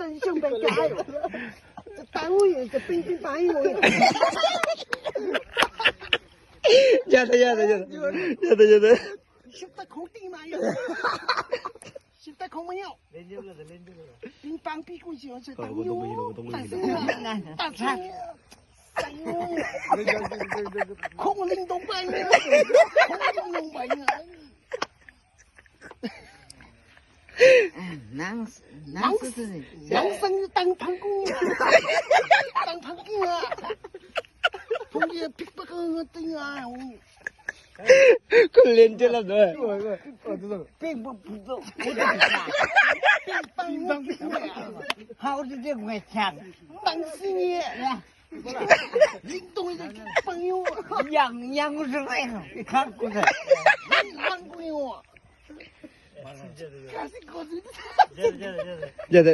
真想被加油，这单位这北京单位。Ya ada. Kita kau di mana? Kita kau mana? Bintang piku sih, saya tahu. Tak saya. Không linh động bay nữa. Không linh động bay nữa. Nắng tăng thắng cung. Tăng thắng cung à. Không đi 픽박은 띵아. 그 렌즈라 너. 빙봉 부도 빙빵 하우스에 외창 당신이 링동이 빵요. 양양우스에 갖고서 빵고요. 가시 거지. Ya da